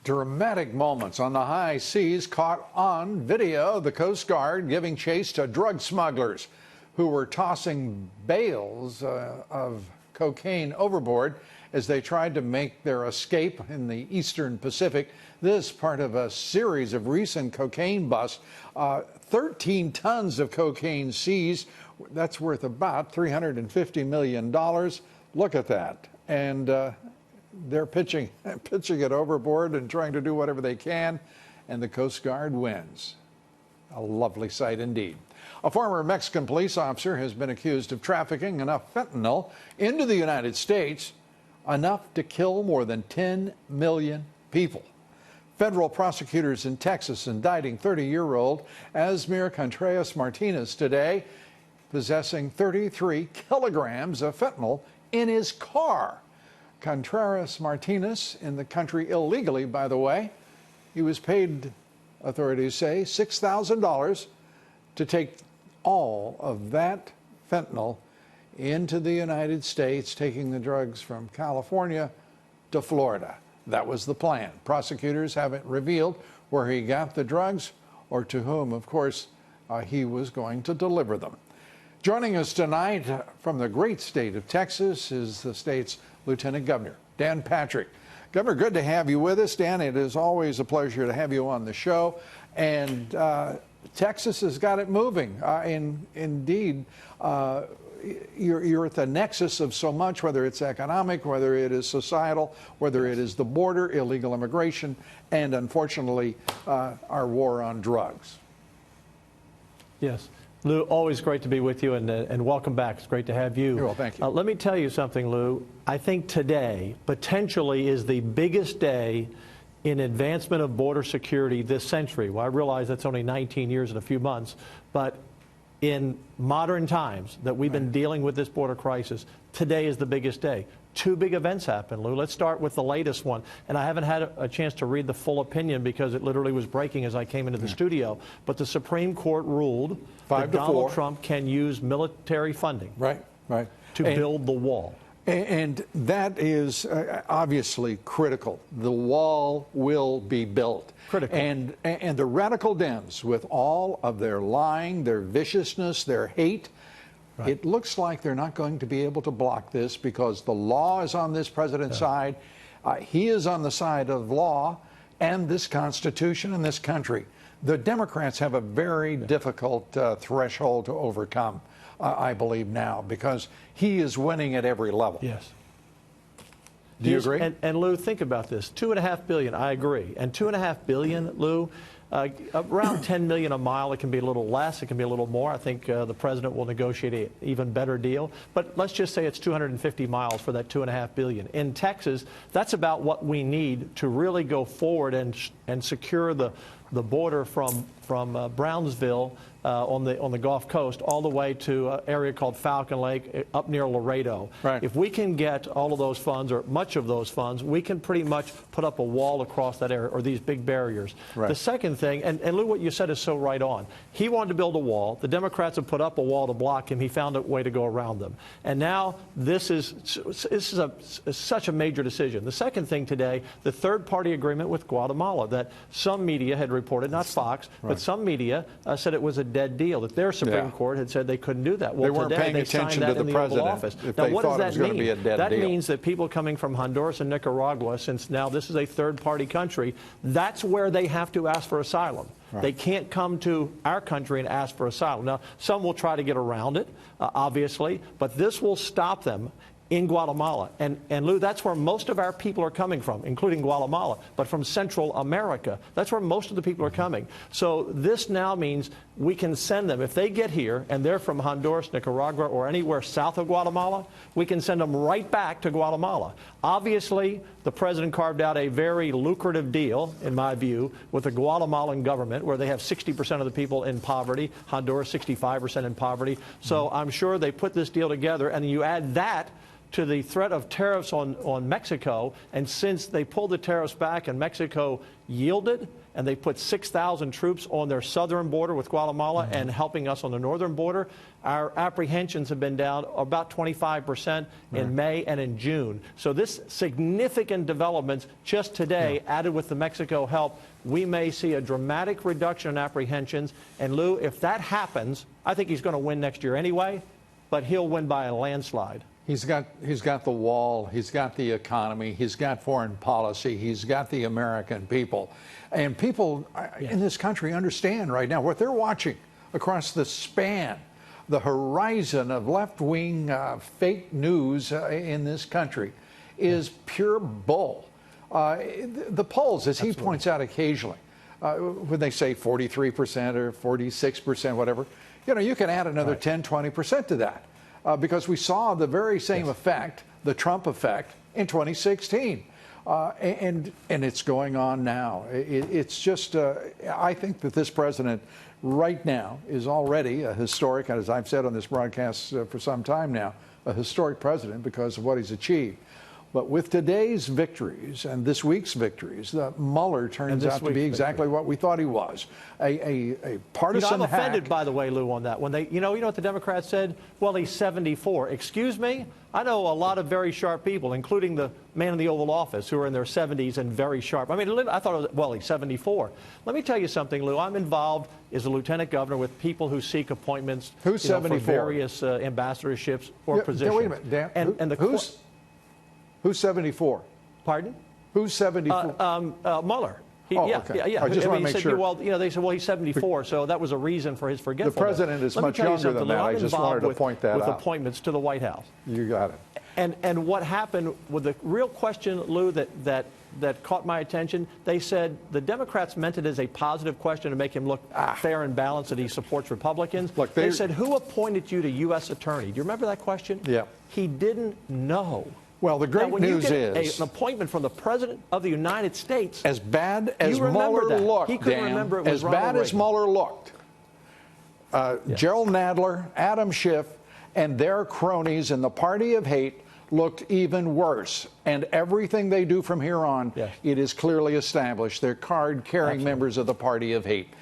Dramatic moments on the high seas caught on video. The Coast Guard giving chase to drug smugglers who were tossing bales of cocaine overboard as they tried to make their escape in the eastern Pacific. This part of a series of recent cocaine busts. 13 tons of cocaine seized. That's worth about $350 million. Look at that. And they're pitching it overboard and trying to do whatever they can, and the Coast Guard wins. A lovely sight indeed. A former Mexican police officer has been accused of trafficking enough fentanyl into the United States, enough to kill more than 10 million people. Federal prosecutors in Texas indicting 30-year-old Asmir Contreras Martinez today, possessing 33 kilograms of fentanyl in his car. Contreras Martinez in the country illegally, by the way. He was paid, authorities say, $6,000 to take all of that fentanyl into the United States, taking the drugs from California to Florida. That was the plan. Prosecutors haven't revealed where he got the drugs or to whom, of course, he was going to deliver them. Joining us tonight from the great state of Texas is the state's Lieutenant Governor, Dan Patrick. Governor, good to have you with us. Dan, it is always a pleasure to have you on the show. And Texas has got it moving. Indeed, you're at the nexus of so much, whether it's economic, whether it is societal, whether it is the border, illegal immigration, and unfortunately, our war on drugs. Yes. Lou, always great to be with you, and welcome back. It's great to have you. Well, thank you. Let me tell you something, Lou. I think today potentially is the biggest day in advancement of border security this century. Well, I realize that's only 19 years and a few months, but in modern times that we've been dealing with this border crisis, today is the biggest day. Two big events happened, Lou. Let's start with the latest one. And I haven't had a chance to read the full opinion because it literally was breaking as I came into the studio. But the Supreme Court ruled that Donald Trump can use military funding to build the wall. And that is obviously critical. The wall will be built. Critical. And the radical Dems, with all of their lying, their viciousness, their hate, it looks like they're not going to be able to block this because the law is on this president's side. He is on the side of law and this Constitution and this country. The Democrats have a very difficult threshold to overcome, I believe now, because he is winning at every level. Yes. Do you agree? And Lou, think about this. $2.5 billion, I agree. And $2.5 billion, Lou, around 10 million a mile. It can be a little less. It can be a little more. I think the president will negotiate an even better deal. But let's just say it's 250 miles for that $2.5 billion. In Texas, that's about what we need to really go forward and secure the border from Brownsville on the Gulf Coast all the way to an area called Falcon Lake up near Laredo. Right. If we can get all of those funds or much of those funds, we can pretty much put up a wall across that area or these big barriers. Right. The second thing, and Lou, what you said is so right on. He wanted to build a wall. The Democrats have put up a wall to block him. He found a way to go around them. And now this is such a major decision. The second thing today, the third-party agreement with Guatemala that some media had reported, not Fox, but some media said it was a dead deal, that their Supreme Court had said they couldn't do that. Well, they weren't today paying they attention signed that to in the the Oval president Office. if Now, they what thought does it was that going to be a mean? dead That deal. means that people coming from Honduras and Nicaragua, since now this is a third-party country, that's where they have to ask for asylum. They can't come to our country and ask for asylum. Now, some will try to get around it, obviously, but this will stop them in Guatemala. And Lou, that's where most of our people are coming from, including Guatemala, but from Central America. That's where most of the people are coming. So this now means we can send them. If they get here and they're from Honduras, Nicaragua, or anywhere south of Guatemala, we can send them right back to Guatemala. Obviously, the president carved out a very lucrative deal, in my view, with the Guatemalan government, where they have 60% of the people in poverty, Honduras 65% in poverty. So I'm sure they put this deal together, and you add that to the threat of tariffs on Mexico, and since they pulled the tariffs back and Mexico yielded, and they put 6,000 troops on their southern border with Guatemala and helping us on the northern border, our apprehensions have been down about 25% in May and in June. So this significant developments just today, added with the Mexico help, we may see a dramatic reduction in apprehensions. And Lou, if that happens, I think he's going to win next year anyway, but he'll win by a landslide. He's got the wall, he's got the economy, he's got foreign policy, he's got the American people. And people in this country understand right now what they're watching across the span, the horizon of left-wing fake news in this country is pure bull. The polls, as he points out occasionally, when they say 43% or 46%, whatever, you know, you can add another 10, 20% to that. Because we saw the very same effect, the Trump effect, in 2016. And it's going on now. It's just, I think that this president right now is already a historic, and as I've said on this broadcast for some time now, a historic president because of what he's achieved. But with today's victories and this week's victories, Mueller turns out to be exactly what we thought he was, a partisan I'm offended, hack. by the way, Lou, on that. When they, you know what the Democrats said? Well, he's 74. Excuse me? I know a lot of very sharp people, including the man in the Oval Office, who are in their 70s and very sharp. I mean, I thought, it was, well, he's 74. Let me tell you something, Lou. I'm involved as a lieutenant governor with people who seek appointments for various ambassadorships or positions. Wait a minute, Dan. Who's 74? Pardon? Who's 74? Mueller. Okay. Yeah. I just want to make sure. Well, you know, they said, well, he's 74, so that was a reason for his forgetfulness. The president is much younger than that. I just wanted to point that out. with appointments to the White House. You got it. And what happened with the real question, Lou, that caught my attention, they said the Democrats meant it as a positive question to make him look fair and balanced, that he supports Republicans. Look, they said, who appointed you to U.S. attorney? Do you remember that question? Yeah. He didn't know. Well, the great news is an appointment from the President of the United States. As bad as Mueller looked, he couldn't remember it was as bad as Mueller looked, Gerald Nadler, Adam Schiff, and their cronies in the Party of Hate looked even worse. And everything they do from here on, it is clearly established. They're card-carrying members of the Party of Hate.